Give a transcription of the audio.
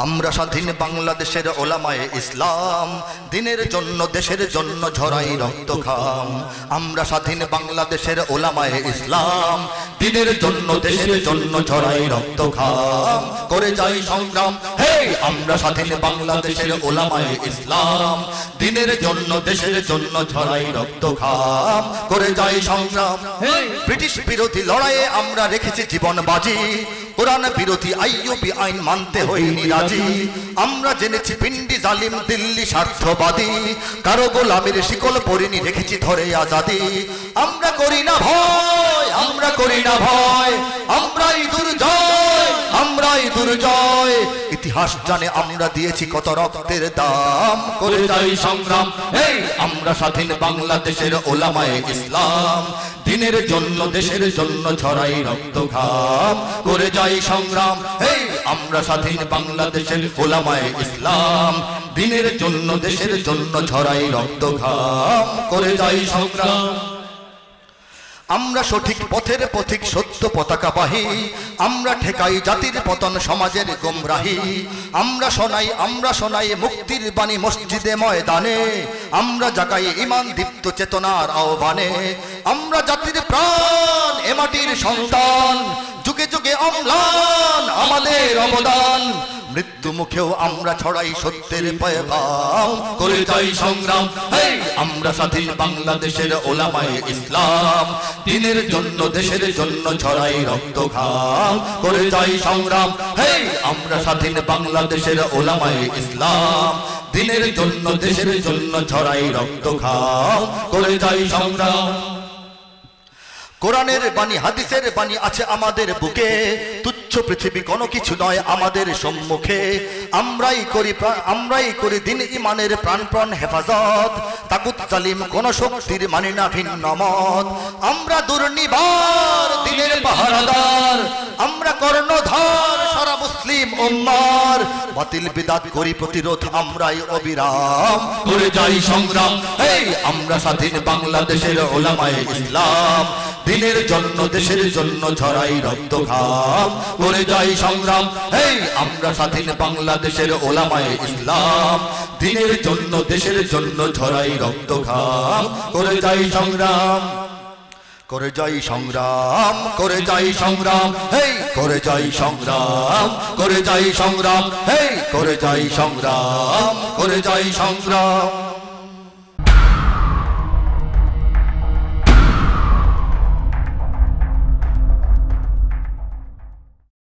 আমরা স্বাধীন বাংলাদেশের ওলামায়ে ইসলাম, দিনের জন্য দেশের জন্য ঝরাই রক্ত ঘাম। আমরা স্বাধীন বাংলাদেশের ওলামায়ে ইসলাম, দিনের জন্য দেশের জন্য ঝরাই রক্ত ঘাম, করে যাই সংগ্রাম। হে আমরা স্বাধীন বাংলাদেশের ওলামায়ে ইসলাম, দিনের জন্য দেশের জন্য ঝরাই রক্ত ঘাম, করে যাই সংগ্রাম। ব্রিটিশ বিরোধী লড়াইয়ে আমরা রেখেছি জীবন বাজি, কোরআন বিরোধী আইয়ুবী আইন মানতে হইনি রাজি। আমরা জেনেছি পিন্ডি জালিম দিল্লি স্বার্থবাদী, কারো গোলামের শিকল পরিনি রেখেছি ধরে আজাদি। আমরা করি না ভয়, আমরা করি না ভয়, আমরাই দুর্জয়, আমরাই দুর্জয়। ইতিহাস জানে আমরা দিয়েছি কত রক্তের দাম, করে যাই সংগ্রাম। এই আমরা স্বাধীন বাংলাদেশের ওলামায়ে ইসলাম, দিনের জন্য দেশের জন্য ঝরাই রক্ত ঘাম, করে যাই সংগ্রাম। এই আমরা স্বাধীন বাংলাদেশের ওলামায়ে ইসলাম, দিনের জন্য দেশের জন্য ঝরাই রক্ত ঘাম, করে যাই সংগ্রাম। আমরা সঠিক পথের পথিক সত্য পতাকাবাহী, আমরা ঠেকাই জাতির পতন সমাজের গোমরাহি। আমরা শোনাই মুক্তির বাণী মসজিদে ময়দানে, আমরা জাগাই ঈমান দীপ্ত চেতনার আহ্বানে। আমরা জাতির প্রাণ, এ মাটির সন্তান, যুগে যুগে অম্লান আমাদের অবদান। মৃত্যু মুখেও আমরা ছড়াই সত্যের পয়গাম, করে যাই সংগ্রাম। এই আমরা স্বাধীন বাংলাদেশের ওলামায়ে ইসলাম, দিনের জন্য দেশের জন্য ছড়াই রক্ত ঘাম, করে যাই সংগ্রাম। এই আমরা স্বাধীন বাংলাদেশের ওলামায়ে ইসলাম, দিনের জন্য দেশের জন্য ছড়াই রক্ত ঘাম, করে যাই সংগ্রাম। কোরআনের বাণী হাদিসের বাণী আছে আমাদের বুকে, তুচ্ছ পৃথিবী কোনো কিছু নয় আমাদের সম্মুখে। আমরাই করি দিন ইমানের প্রাণ হেফাজত, তাগুত জালিম কোন শক্তির মানি না ভিন্ন মত। আমরা দুর্নিবার দিনের পাহারাদার, আমরা কর্ণধার সারা মুসলিম উম্মার। বাতিল বিদাত করি প্রতিরোধ আমরাই অবিরাম, করে যাই সংগ্রাম। এই আমরা স্বাধীন বাংলাদেশের ওলামায়ে ইসলাম, দিনের জন্য দেশের জন্য ঝরাই রক্ত ঘাম, করে যাই সংগ্রাম। এই আমরা স্বাধীন বাংলাদেশের ওলামায়ে ইসলাম, দিনের জন্য দেশের জন্য ঝরাই রক্ত ঘাম, করে যাই সংগ্রাম, করে যাই সংগ্রাম, করে যাই সংগ্রাম। হেই করে যাই সংগ্রাম, করে যাই সংগ্রাম। হেই করে যাই সংগ্রাম, করে যাই সংগ্রাম।